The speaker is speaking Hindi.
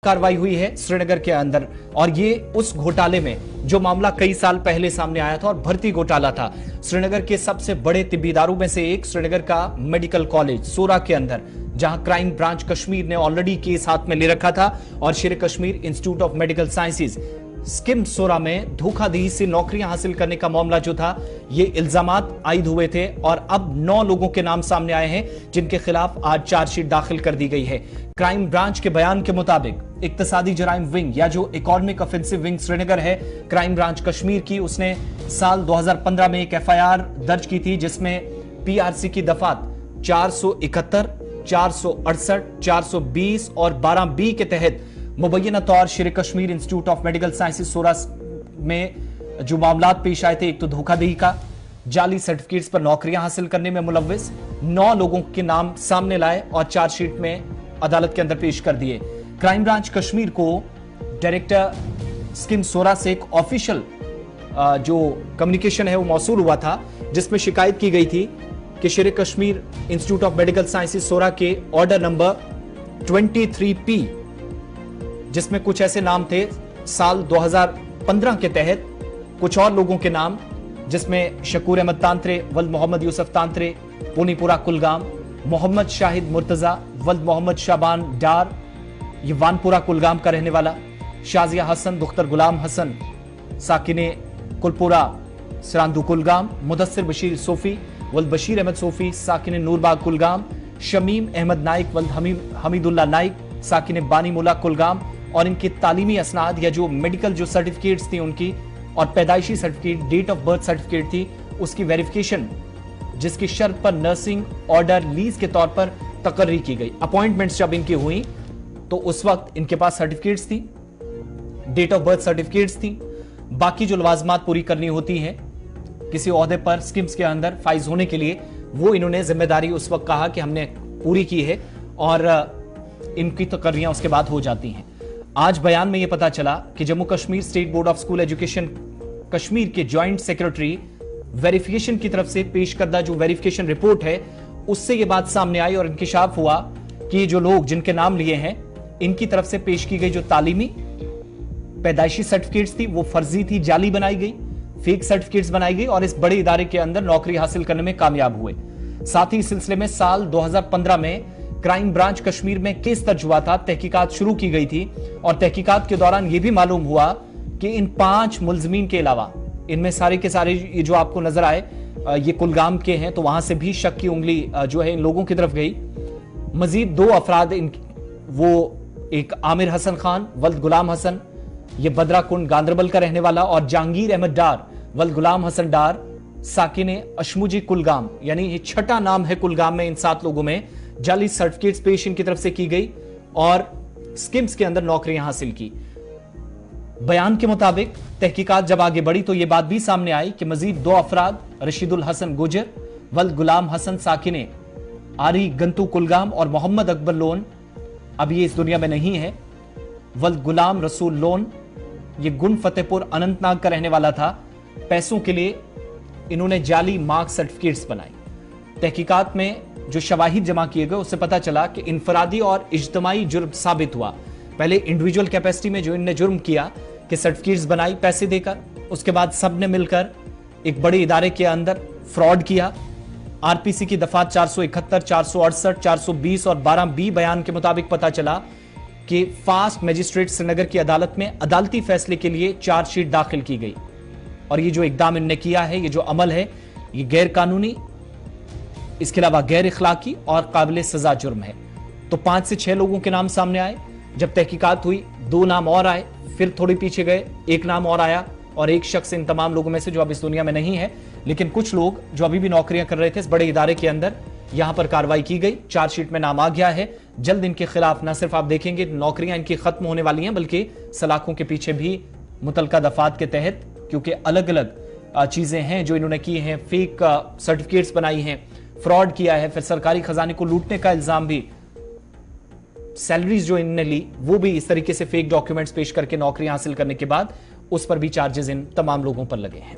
कार्रवाई हुई है श्रीनगर के अंदर और ये उस घोटाले में जो मामला कई साल पहले सामने आया था और भर्ती घोटाला था। श्रीनगर के सबसे बड़े तिब्बीदारों में से एक श्रीनगर का मेडिकल कॉलेज सोरा के अंदर, जहां क्राइम ब्रांच कश्मीर ने ऑलरेडी केस हाथ में ले रखा था और Sher Kashmir institute of medical sciences स्किम सोरा में धोखाधड़ी से नौकरियां हासिल करने का मामला जो था, ये इल्जामात आयद हुए थे और अब 9 लोगों के नाम सामने आए हैं जिनके खिलाफ आज चार्जशीट दाखिल कर दी गई है। क्राइम ब्रांच के बयान के मुताबिक इक्तिसादी जराइम विंग या जो इकोनॉमिक ऑफेंसिव विंग श्रीनगर है क्राइम ब्रांच कश्मीर की, उसने साल 2015 में एक एफआईआर दर्ज की थी जिसमें पीआरसी की दफात 471, 468, 420 और 12B के तहत मुबैना तौर Sher Kashmir institute of medical sciences Soura में जो मामला पेश आए थे, एक तो धोखाधड़ी का, जाली सर्टिफिकेट्स पर नौकरियां हासिल करने में मुलव्विस 9 लोगों के नाम सामने लाए और चार्जशीट में अदालत के अंदर पेश कर दिए। क्राइम ब्रांच कश्मीर को डायरेक्टर स्किम सोरा से एक ऑफिशियल जो कम्युनिकेशन है वो मौसूल हुआ था जिसमें शिकायत की गई थी कि Sher Kashmir institute of medical sciences Soura के ऑर्डर नंबर 23P, जिसमें कुछ ऐसे नाम थे साल 2015 के तहत, कुछ और लोगों के नाम जिसमें शकूर अहमद तांत्रे वल्द मोहम्मद यूसुफ तांत्रे पूनीपुरा कुलगाम, मोहम्मद शाहिद मुर्तजा वल्द मोहम्मद शाबान डार ये वानपुरा कुलगाम का रहने वाला, शाजिया हसन दुख्तर गुलाम हसन साकिने कुलपुरा सरांदू कुलगाम, मुदस्सिर बशीर सोफी वल्द बशीर अहमद सोफी साकिने नूरबाग कुलगाम, शमीम अहमद नाइक वल्द हमीदुल्ला नाइक साकिने बानी मुला कुलगाम और इनके तालीमी असनाद या जो मेडिकल जो सर्टिफिकेट्स थी उनकी और पैदाइशी certificate, date of birth certificate थी, उसकी वेरिफिकेशन जिसकी शर्त पर नर्सिंग ऑर्डर लीज के तौर पर तकर्री की गई। अपॉइंटमेंट्स जब इनकी हुई तो उस वक्त इनके पास सर्टिफिकेट्स थी, डेट ऑफ बर्थ सर्टिफिकेट्स थी, बाकी जो लवाजमात पूरी करनी होती हैं किसी ओहदे पर स्किम्स के अंदर फाइज होने के लिए, वो इन्होंने जिम्मेदारी उस वक्त कहा कि हमने पूरी की है और इनकी तकर्रियां उसके बाद हो जाती हैं। आज बयान में यह पता चला कि Jammu Kashmir state board of school education Kashmir के ज्वाइंट सेक्रेटरी वेरिफिकेशन की तरफ से पेश करदा जो वेरिफिकेशन रिपोर्ट है उससे यह बात सामने आई और इंकिशाफ हुआ कि जो लोग जिनके नाम लिए हैं इनकी तरफ से पेश की गई जो तालीमी पैदाइशी सर्टिफिकेट्स थी वो फर्जी थी, जाली बनाई गई, फेक सर्टिफिकेट्स बनाई गई और इस बड़े इदारे के अंदर नौकरी हासिल करने में कामयाब हुए। साथ ही इस सिलसिले में साल 2015 में क्राइम ब्रांच कश्मीर में केस दर्ज हुआ था, तहकीकात शुरू की गई थी और तहकीकात के दौरान यह भी मालूम हुआ कि इन 5 मुलजमीन के अलावा, इनमें सारे के सारे ये जो आपको नजर आए ये कुलगाम के हैं, तो वहां से भी शक की उंगली जो है इन लोगों की तरफ गई। मजीद 2 अफराद वो एक आमिर हसन खान वल्द गुलाम हसन, ये बदरा कुंड गांदरबल का रहने वाला, और जहांगीर अहमद डार वल्द गुलाम हसन डार साकिने अशमुजी कुलगाम, यानी ये 6ठा नाम है कुलगाम में इन 7 लोगों में। जाली सर्टिफिकेट्स पेश इनकी तरफ से की गई और स्किम्स के अंदर नौकरियां हासिल की। बयान के मुताबिक तहकीकात जब आगे बढ़ी तो यह बात भी सामने आई कि मजीद 2 अफराद रशीदुल हसन गुजर वल्द गुलाम हसन साकिने आरी गंतु कुलगाम और मोहम्मद अकबर लोन, अब ये इस दुनिया में नहीं है, वल्द गुलाम रसूल लोन, ये गुंड फतेहपुर अनंतनाग का रहने वाला था। पैसों के लिए इन्होंने जाली मार्क्स सर्टिफिकेट्स बनाई। तहकीकात में जो शवाहिद जमा किए गए उससे पता चला कि इनफरादी और इज्तमाई जुर्म साबित हुआ। पहले इंडिविजुअल कैपेसिटी में जो इनने जुर्म किया कि सर्टिफिकेट्स बनाई पैसे देकर, उसके बाद सबने मिलकर एक बड़े इदारे के अंदर फ्रॉड किया। आरपीसी की दफात 471, 468, 420 और 12B बयान के मुताबिक पता चला कि फास्ट मजिस्ट्रेट श्रीनगर की अदालत में अदालती फैसले के लिए चार्जशीट दाखिल की गई और ये जो इकदाम इनने किया है, ये जो अमल है, ये गैर कानूनी, इसके अलावा गैर इखलाकी और काबिल सजा जुर्म है। तो 5 से 6 लोगों के नाम सामने आए। जब तहकीकात हुई 2 नाम और आए, फिर थोड़ी पीछे गए, 1 नाम और आया और एक शख्स इन तमाम लोगों में से जो अब इस दुनिया में नहीं है, लेकिन कुछ लोग जो अभी भी नौकरियां कर रहे थे इस बड़े इदारे के अंदर, यहां पर कार्रवाई की गई। चार्जशीट में नाम आ गया है। जल्द इनके खिलाफ न सिर्फ आप देखेंगे नौकरियां इनकी खत्म होने वाली हैं, बल्कि सलाखों के पीछे भी मुतलका दफात के तहत, क्योंकि अलग अलग चीजें हैं जो इन्होंने की हैं, फेक सर्टिफिकेट्स बनाई हैं, फ्रॉड किया है, फिर सरकारी खजाने को लूटने का इल्जाम भी, सैलरीज जो इन्होंने ली वो भी इस तरीके से फेक डॉक्यूमेंट्स पेश करके नौकरी हासिल करने के बाद उस पर भी चार्जेस इन तमाम लोगों पर लगे हैं।